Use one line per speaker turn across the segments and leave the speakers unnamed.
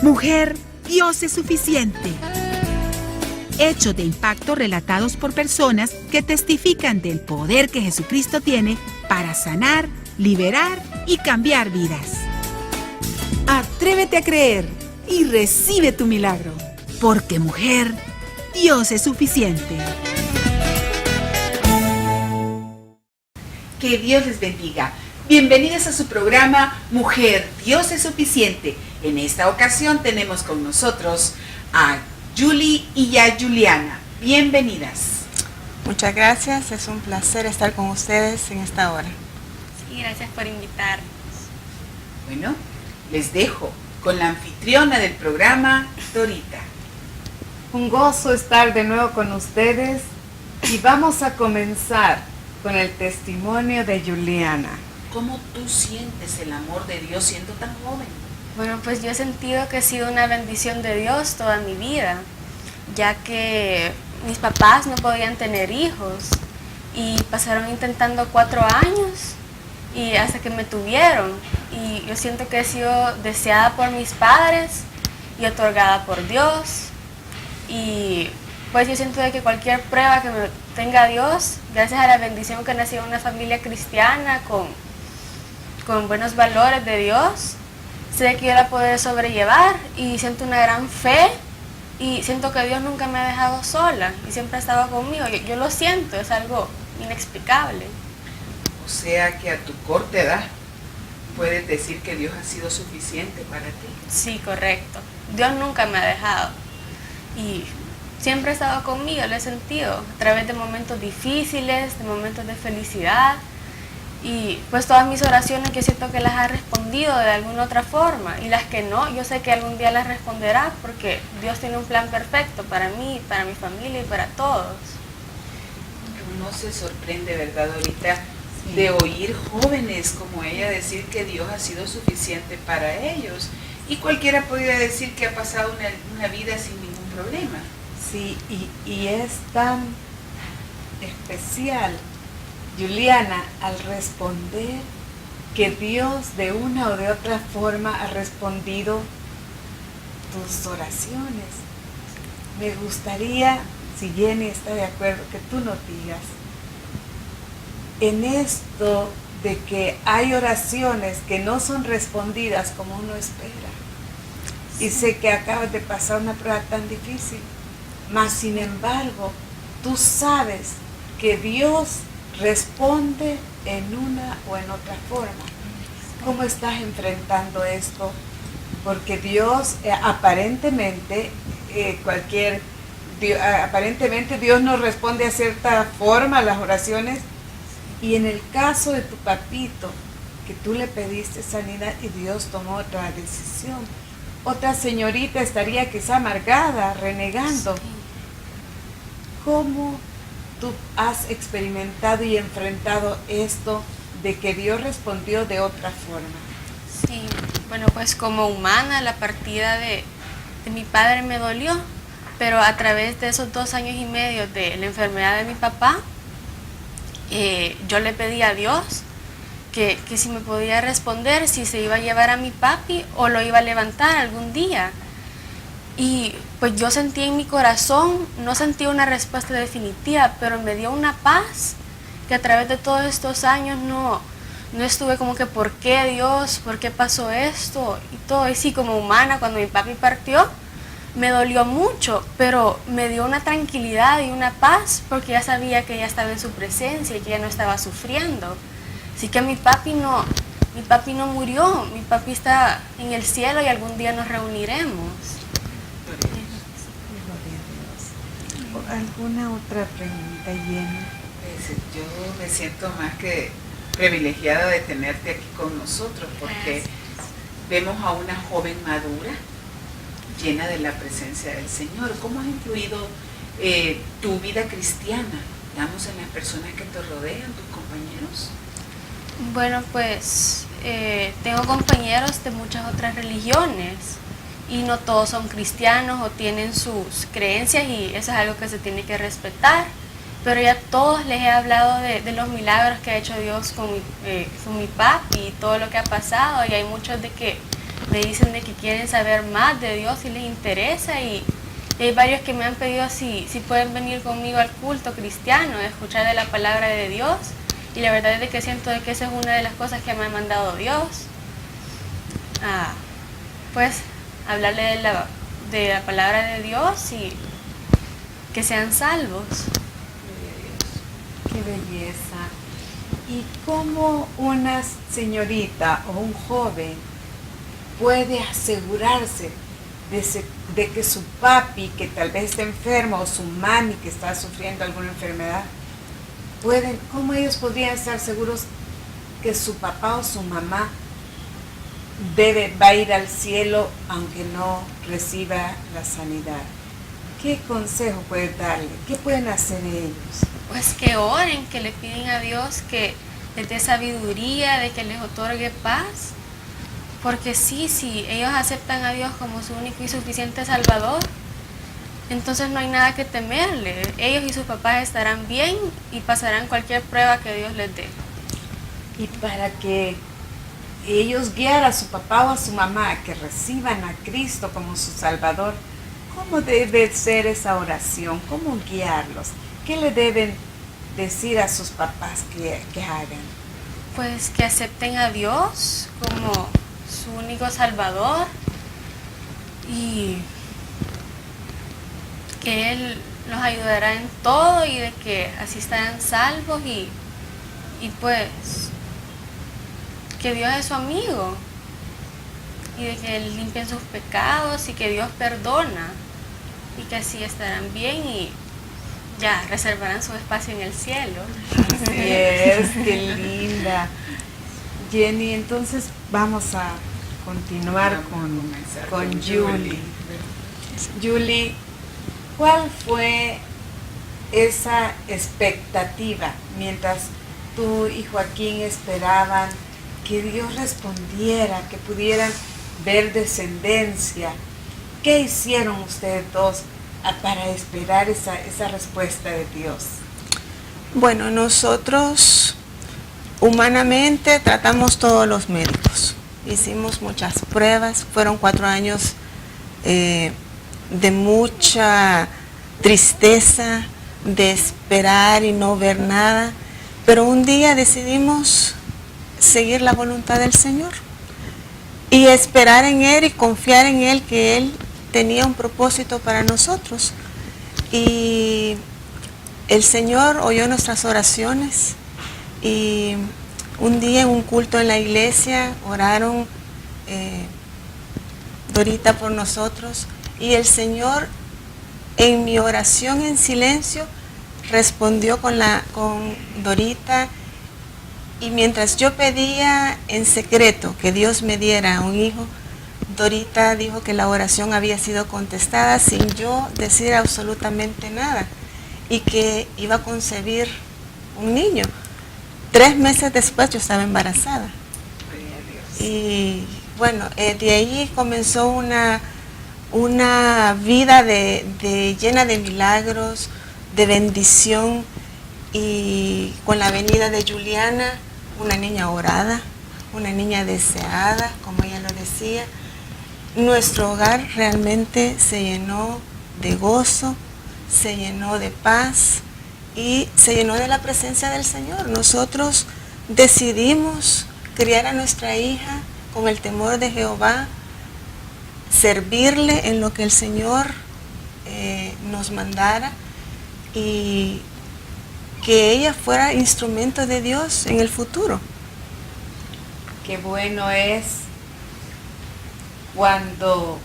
Mujer, Dios es suficiente. Hechos de impacto relatados por personas que testifican del poder que Jesucristo tiene para sanar, liberar y cambiar vidas. Atrévete a creer y recibe tu milagro. Porque mujer, Dios es suficiente. Que Dios les bendiga. Bienvenidas a su programa Mujer, Dios es suficiente. En esta ocasión tenemos con nosotros a Julie y a Juliana. Bienvenidas.
Muchas gracias, es un placer estar con ustedes en esta hora.
Sí, gracias por invitarnos.
Bueno, les dejo con la anfitriona del programa, Dorita.
Un gozo estar de nuevo con ustedes y vamos a comenzar con el testimonio de Juliana.
¿Cómo tú sientes el amor de Dios siendo tan joven?
Bueno, pues yo he sentido que he sido una bendición de Dios toda mi vida, ya que mis papás no podían tener hijos y pasaron intentando 4 años y hasta que me tuvieron. Y yo siento que he sido deseada por mis padres y otorgada por Dios. Y pues yo siento de que cualquier prueba que me tenga Dios, gracias a la bendición que nací en una familia cristiana con buenos valores de Dios, sé que yo la podré sobrellevar y siento una gran fe y siento que Dios nunca me ha dejado sola y siempre ha estado conmigo. Yo lo siento, es algo inexplicable.
O sea que a tu corta edad puedes decir que Dios ha sido suficiente para ti.
Sí, correcto. Dios nunca me ha dejado y siempre ha estado conmigo, lo he sentido a través de momentos difíciles, de momentos de felicidad. Y pues todas mis oraciones yo siento que las ha respondido de alguna otra forma. Y las que no, yo sé que algún día las responderá porque Dios tiene un plan perfecto para mí, para mi familia y para todos.
Uno se sorprende, ¿verdad, Dorita? Sí. De oír jóvenes como ella decir que Dios ha sido suficiente para ellos. Y cualquiera podría decir que ha pasado una vida sin ningún problema.
Sí, y es tan especial, Juliana, al responder que Dios de una o de otra forma ha respondido tus oraciones. Me gustaría, si Jenny está de acuerdo, que tú nos digas, en esto de que hay oraciones que no son respondidas como uno espera. Y sé que acabas de pasar una prueba tan difícil, mas sin embargo, tú sabes que Dios responde en una o en otra forma. ¿Cómo estás enfrentando esto? Porque Dios aparentemente Dios nos responde a cierta forma a las oraciones, y en el caso de tu papito, que tú le pediste sanidad y Dios tomó otra decisión, otra señorita estaría quizá amargada, renegando. ¿Cómo tú has experimentado y enfrentado esto de que Dios respondió de otra forma?
Sí, bueno, pues como humana la partida de mi padre me dolió, pero a través de esos 2 años y medio de la enfermedad de mi papá, yo le pedí a Dios que si me podía responder, si se iba a llevar a mi papi o lo iba a levantar algún día. Y pues yo sentí en mi corazón, no sentí una respuesta definitiva, pero me dio una paz que a través de todos estos años no estuve como que ¿por qué Dios? ¿Por qué pasó esto? Y todo, y sí, como humana, cuando mi papi partió, me dolió mucho, pero me dio una tranquilidad y una paz porque ya sabía que ella estaba en su presencia y que ella no estaba sufriendo. Así que mi papi no murió, mi papi está en el cielo y algún día nos reuniremos.
¿Alguna otra pregunta, Jenny?
Pues yo me siento más que privilegiada de tenerte aquí con nosotros porque vemos a una joven madura, llena de la presencia del Señor. ¿Cómo has influido tu vida cristiana, digamos, en las personas que te rodean, tus compañeros?
Bueno, pues tengo compañeros de muchas otras religiones y no todos son cristianos o tienen sus creencias y eso es algo que se tiene que respetar, pero ya a todos les he hablado de los milagros que ha hecho Dios con mi papi y todo lo que ha pasado, y hay muchos de que me dicen de que quieren saber más de Dios y les interesa, y hay varios que me han pedido si pueden venir conmigo al culto cristiano, a escuchar de la palabra de Dios, y la verdad es de que siento de que esa es una de las cosas que me ha mandado Dios, pues hablarle de la palabra de Dios y que sean salvos.
Qué belleza. ¿Y cómo una señorita o un joven puede asegurarse de que su papi, que tal vez está enfermo, o su mami, que está sufriendo alguna enfermedad, cómo ellos podrían estar seguros que su papá o su mamá va a ir al cielo aunque no reciba la sanidad? ¿Qué consejo puede darle? ¿Qué pueden hacer ellos?
Pues que oren, que le piden a Dios que les dé sabiduría, de que les otorgue paz. Porque si ellos aceptan a Dios como su único y suficiente Salvador, entonces no hay nada que temerle. Ellos y sus papás estarán bien y pasarán cualquier prueba que Dios les dé.
Y para que ellos guiar a su papá o a su mamá a que reciban a Cristo como su Salvador, ¿cómo debe ser esa oración? ¿Cómo guiarlos? ¿Qué le deben decir a sus papás que hagan?
Pues que acepten a Dios como su único Salvador y que Él los ayudará en todo, y de que así estarán salvos, y pues que Dios es su amigo y de que limpien sus pecados y que Dios perdona, y que así estarán bien y ya reservarán su espacio en el cielo.
Así es, qué linda. Jenny, entonces vamos a continuar con Julie. Julie, ¿cuál fue esa expectativa mientras tú y Joaquín esperaban que Dios respondiera, que pudieran ver descendencia? ¿Qué hicieron ustedes dos para esperar esa respuesta de Dios?
Bueno, nosotros humanamente tratamos todos los médicos. Hicimos muchas pruebas, fueron 4 años de mucha tristeza, de esperar y no ver nada, pero un día decidimos seguir la voluntad del Señor y esperar en Él y confiar en Él, que Él tenía un propósito para nosotros. Y el Señor oyó nuestras oraciones, y un día en un culto en la iglesia oraron Dorita por nosotros, y el Señor en mi oración en silencio respondió con Dorita. Y mientras yo pedía en secreto que Dios me diera un hijo, Dorita dijo que la oración había sido contestada sin yo decir absolutamente nada, y que iba a concebir un niño. 3 meses después yo estaba embarazada. Y bueno, de ahí comenzó una vida llena de milagros, de bendición, y con la venida de Juliana, una niña orada, una niña deseada, como ella lo decía, nuestro hogar realmente se llenó de gozo, se llenó de paz y se llenó de la presencia del Señor. Nosotros decidimos criar a nuestra hija con el temor de Jehová, servirle en lo que el Señor nos mandara, y que ella fuera instrumento de Dios en el futuro.
Qué bueno es cuando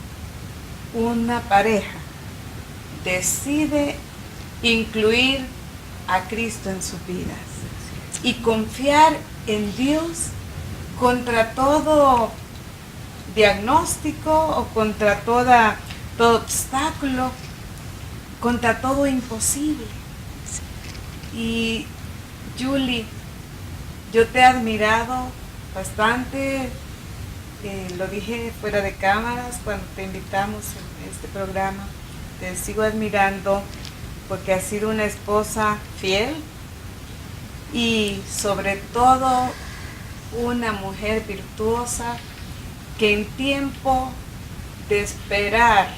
una pareja decide incluir a Cristo en sus vidas y confiar en Dios contra todo diagnóstico o contra todo obstáculo, contra todo imposible. Y Julie, yo te he admirado bastante, lo dije fuera de cámaras cuando te invitamos en este programa, te sigo admirando porque has sido una esposa fiel y sobre todo una mujer virtuosa que en tiempo de esperar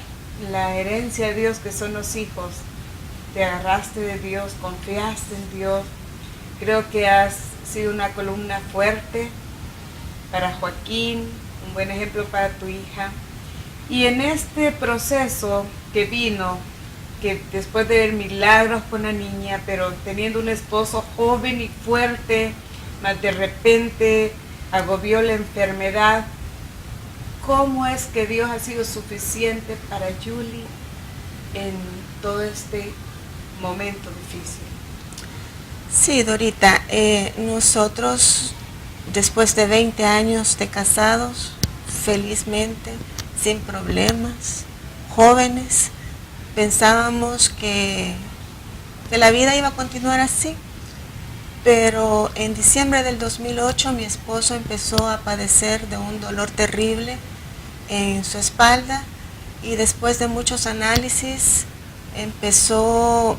la herencia de Dios, que son los hijos, te agarraste de Dios, confiaste en Dios. Creo que has sido una columna fuerte para Joaquín, un buen ejemplo para tu hija. Y en este proceso que vino, que después de ver milagros con la niña, pero teniendo un esposo joven y fuerte, más de repente agobió la enfermedad, ¿cómo es que Dios ha sido suficiente para Julie en todo este momento difícil?
Sí, Dorita, nosotros después de 20 años de casados, felizmente, sin problemas, jóvenes, pensábamos que la vida iba a continuar así. Pero en diciembre del 2008 mi esposo empezó a padecer de un dolor terrible en su espalda y después de muchos análisis empezó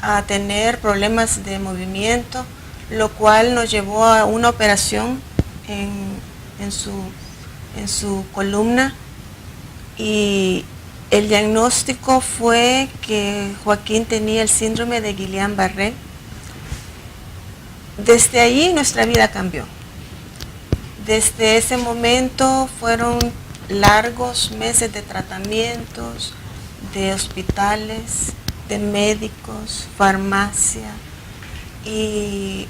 a tener problemas de movimiento, lo cual nos llevó a una operación en su columna, y el diagnóstico fue que Joaquín tenía el síndrome de Guillain-Barré. Desde ahí nuestra vida cambió. Desde ese momento fueron largos meses de tratamientos, de hospitales, de médicos, farmacia, y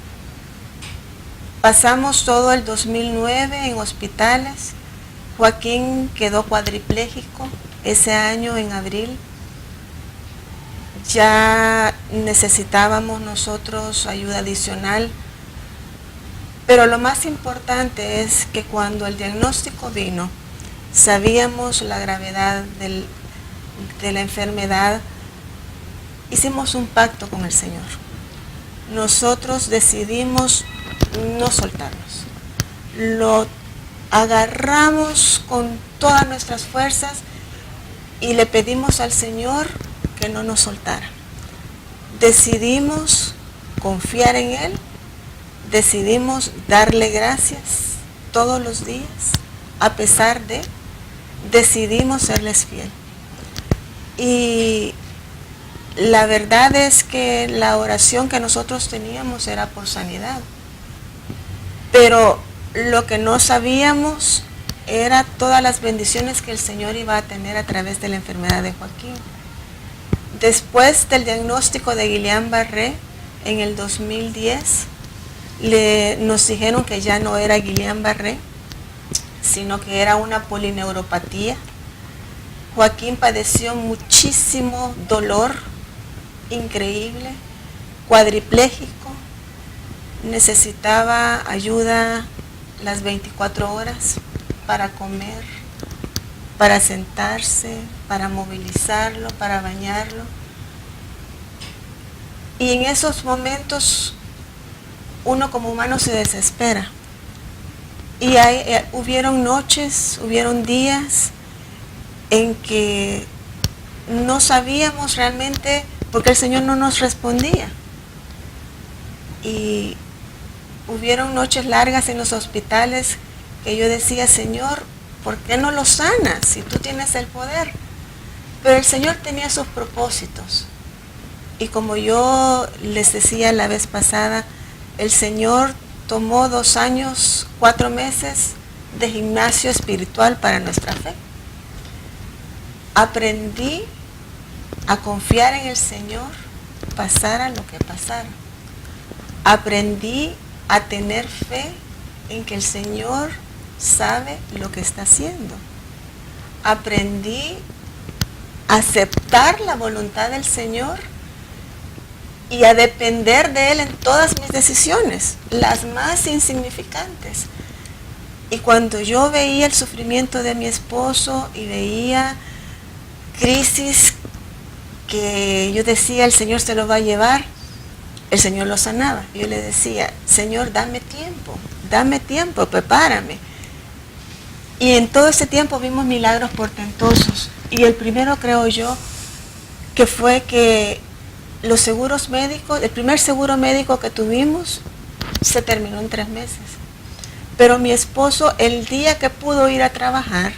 pasamos todo el 2009 en hospitales. Joaquín quedó cuadripléjico ese año en abril. Ya necesitábamos nosotros ayuda adicional, pero lo más importante es que cuando el diagnóstico vino, sabíamos la gravedad de la enfermedad. Hicimos un pacto con el Señor. Nosotros decidimos no soltarnos. Lo agarramos con todas nuestras fuerzas y le pedimos al Señor que no nos soltara. Decidimos confiar en Él, decidimos darle gracias todos los días, a pesar de, decidimos serles fiel. Y la verdad es que la oración que nosotros teníamos era por sanidad, pero lo que no sabíamos era todas las bendiciones que el Señor iba a tener a través de la enfermedad de Joaquín. Después del diagnóstico de Guillain-Barré, en el 2010, nos dijeron que ya no era Guillain-Barré, sino que era una polineuropatía. Joaquín padeció muchísimo dolor, increíble, cuadripléjico, necesitaba ayuda las 24 horas para comer, para sentarse, para movilizarlo, para bañarlo. Y en esos momentos uno como humano se desespera. Y hubieron noches, hubieron días en que no sabíamos realmente, porque el Señor no nos respondía. Y hubieron noches largas en los hospitales que yo decía, Señor, ¿por qué no lo sanas si tú tienes el poder? Pero el Señor tenía sus propósitos. Y como yo les decía la vez pasada, el Señor tomó 2 años, 4 meses de gimnasio espiritual para nuestra fe. Aprendí a confiar en el Señor, pasara lo que pasara. Aprendí a tener fe en que el Señor sabe lo que está haciendo. Aprendí a aceptar la voluntad del Señor y a depender de Él en todas mis decisiones, las más insignificantes. Y cuando yo veía el sufrimiento de mi esposo y veía crisis que yo decía, el Señor se lo va a llevar, el Señor lo sanaba. Yo le decía, Señor, dame tiempo, prepárame. Y en todo ese tiempo vimos milagros portentosos. Y el primero, creo yo, que fue que los seguros médicos, el primer seguro médico que tuvimos, se terminó en 3 meses. Pero mi esposo, el día que pudo ir a trabajar,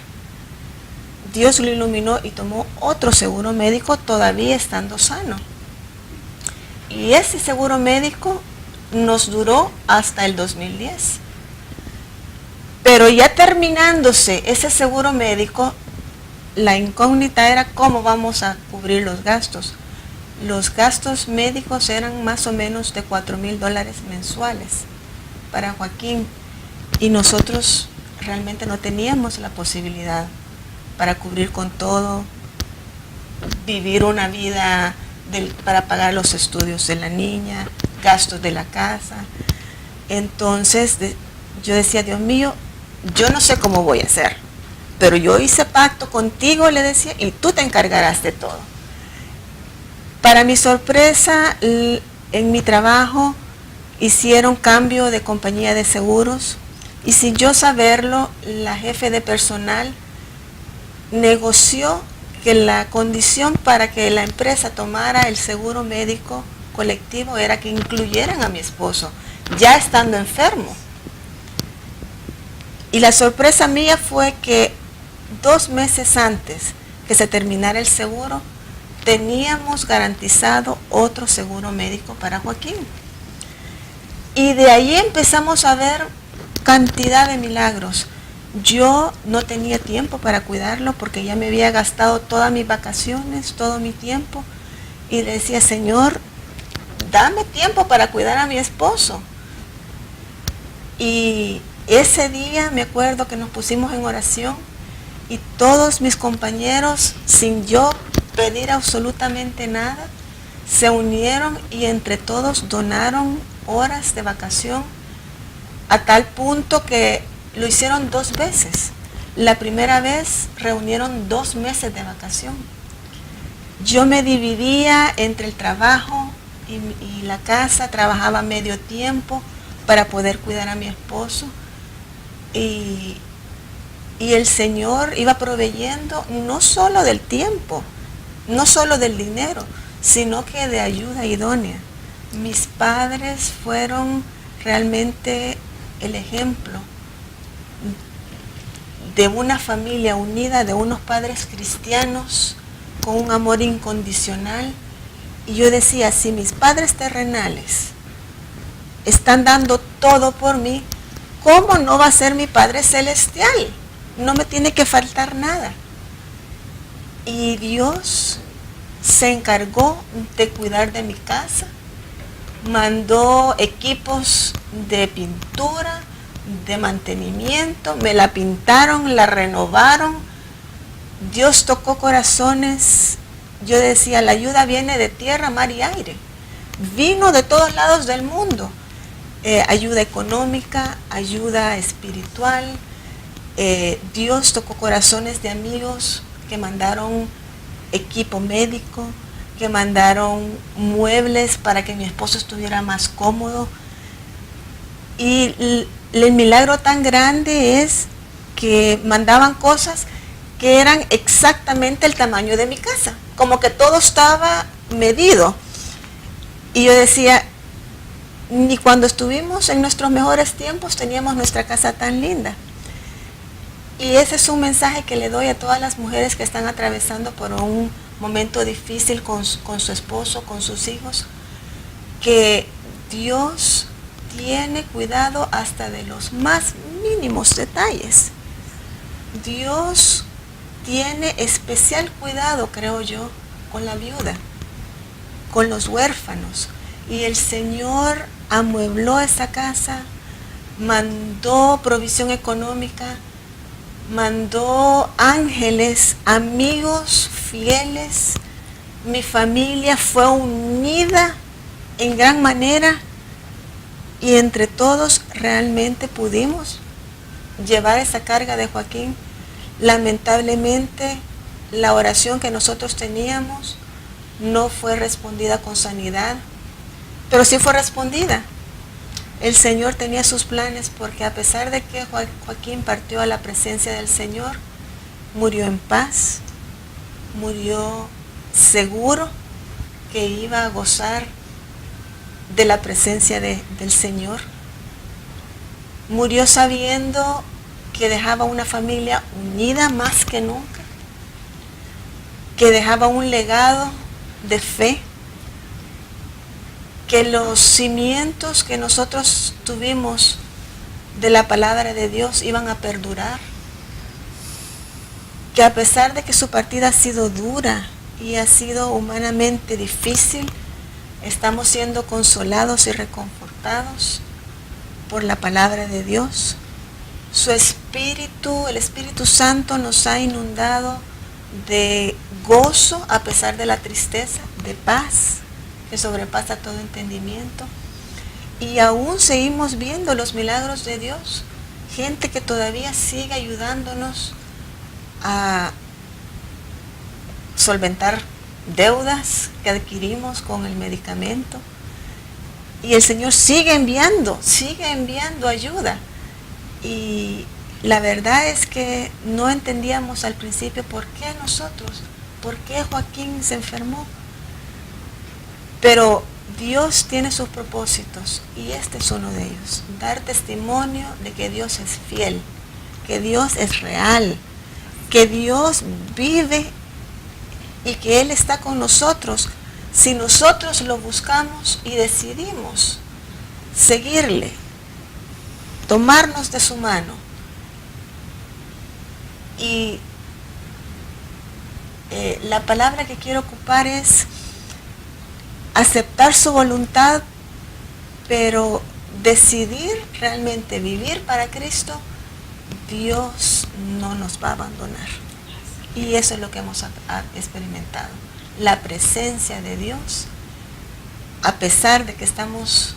Dios lo iluminó y tomó otro seguro médico todavía estando sano. Y ese seguro médico nos duró hasta el 2010. Pero ya terminándose ese seguro médico, la incógnita era cómo vamos a cubrir los gastos. Los gastos médicos eran más o menos de $4,000 mensuales para Joaquín. Y nosotros realmente no teníamos la posibilidad para cubrir con todo, vivir una vida para pagar los estudios de la niña, gastos de la casa. Entonces yo decía, Dios mío, yo no sé cómo voy a hacer, pero yo hice pacto contigo, le decía, y tú te encargarás de todo. Para mi sorpresa, en mi trabajo hicieron cambio de compañía de seguros y sin yo saberlo, la jefe de personal negoció que la condición para que la empresa tomara el seguro médico colectivo era que incluyeran a mi esposo, ya estando enfermo. Y la sorpresa mía fue que 2 meses antes que se terminara el seguro, teníamos garantizado otro seguro médico para Joaquín. Y de ahí empezamos a ver cantidad de milagros. Yo no tenía tiempo para cuidarlo porque ya me había gastado todas mis vacaciones, todo mi tiempo. Y le decía, Señor, dame tiempo para cuidar a mi esposo. Y ese día me acuerdo que nos pusimos en oración y todos mis compañeros, sin yo pedir absolutamente nada, se unieron y entre todos donaron horas de vacación a tal punto que lo hicieron 2 veces. La primera vez reunieron 2 meses de vacación. Yo me dividía entre el trabajo y la casa, trabajaba medio tiempo para poder cuidar a mi esposo. Y el Señor iba proveyendo no solo del tiempo, no solo del dinero, sino que de ayuda idónea. Mis padres fueron realmente el ejemplo de una familia unida, de unos padres cristianos con un amor incondicional. Y yo decía, si mis padres terrenales están dando todo por mí, ¿cómo no va a ser mi Padre Celestial? No me tiene que faltar nada. Y Dios se encargó de cuidar de mi casa, mandó equipos de pintura, de mantenimiento, me la pintaron, la renovaron. Dios tocó corazones. Yo decía, la ayuda viene de tierra, mar y aire. Vino de todos lados del mundo. Ayuda económica, ayuda espiritual. Dios tocó corazones de amigos que mandaron equipo médico, que mandaron muebles para que mi esposo estuviera más cómodo. Y el milagro tan grande es que mandaban cosas que eran exactamente el tamaño de mi casa, como que todo estaba medido. Y yo decía, ni cuando estuvimos en nuestros mejores tiempos teníamos nuestra casa tan linda. Y ese es un mensaje que le doy a todas las mujeres que están atravesando por un momento difícil con su esposo, con sus hijos, que Dios tiene cuidado hasta de los más mínimos detalles. Dios tiene especial cuidado, creo yo, con la viuda, con los huérfanos. Y el Señor amuebló esa casa, mandó provisión económica, mandó ángeles, amigos fieles. Mi familia fue unida en gran manera y entre todos realmente pudimos llevar esa carga de Joaquín. Lamentablemente, la oración que nosotros teníamos no fue respondida con sanidad, pero sí fue respondida. El Señor tenía sus planes porque a pesar de que Joaquín partió a la presencia del Señor, murió en paz, murió seguro que iba a gozar de la presencia del Señor. murió sabiendo que dejaba una familia unida más que nunca, que dejaba un legado de fe, que los cimientos que nosotros tuvimos de la palabra de Dios iban a perdurar, que a pesar de que su partida ha sido dura y ha sido humanamente difícil, estamos siendo consolados y reconfortados por la palabra de Dios. Su Espíritu, el Espíritu Santo, nos ha inundado de gozo a pesar de la tristeza, de paz que sobrepasa todo entendimiento. Y aún seguimos viendo los milagros de Dios, gente que todavía sigue ayudándonos a solventar deudas que adquirimos con el medicamento. Y el Señor sigue enviando ayuda. Y la verdad es que no entendíamos al principio por qué nosotros, por qué Joaquín se enfermó. Pero Dios tiene sus propósitos y este es uno de ellos. Dar testimonio de que Dios es fiel, que Dios es real, que Dios vive y que Él está con nosotros si nosotros lo buscamos y decidimos seguirle, tomarnos de su mano. Y la palabra que quiero ocupar es aceptar su voluntad, pero decidir realmente vivir para Cristo. Dios no nos va a abandonar. Y eso es lo que hemos experimentado. La presencia de Dios, a pesar de que estamos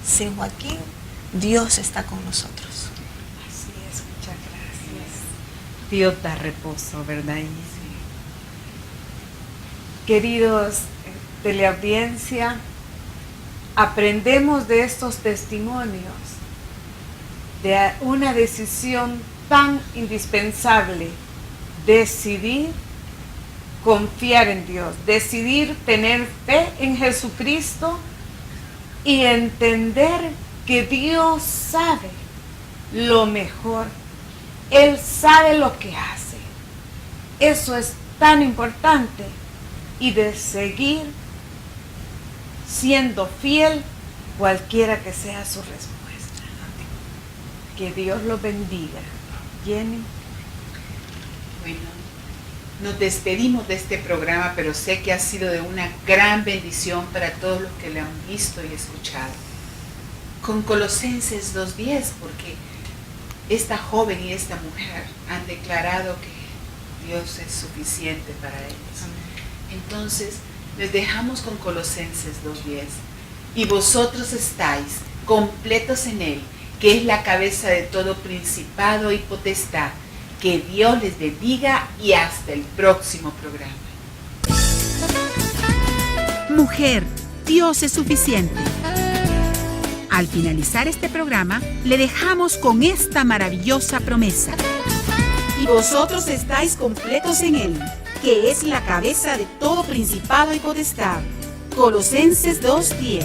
sin Joaquín, Dios está con nosotros.
Así es, muchas gracias.
Dios da reposo, ¿verdad?
Sí. Queridos teleaudiencia, aprendemos de estos testimonios de una decisión tan indispensable: decidir confiar en Dios, decidir tener fe en Jesucristo y entender que Dios sabe lo mejor. Él sabe lo que hace. Eso es tan importante. Y de seguir siendo fiel cualquiera que sea su respuesta. Que Dios los bendiga. Jenny.
Bueno, nos despedimos de este programa, pero sé que ha sido de una gran bendición para todos los que lo han visto y escuchado. Con Colosenses 2:10, porque esta joven y esta mujer han declarado que Dios es suficiente para ellos.
Amén.
Entonces, les dejamos con Colosenses 2:10. Y vosotros estáis completos en Él, que es la cabeza de todo principado y potestad. Que Dios les bendiga y hasta el próximo programa.
Mujer, Dios es suficiente. Al finalizar este programa, le dejamos con esta maravillosa promesa. Y vosotros estáis completos en Él, que es la cabeza de todo principado y potestad. Colosenses 2:10.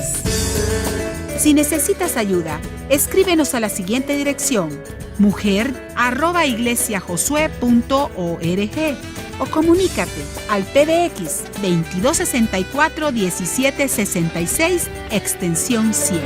Si necesitas ayuda, escríbenos a la siguiente dirección: mujer@iglesiajosue.org o comunícate al PBX 2264 1766 extensión 100.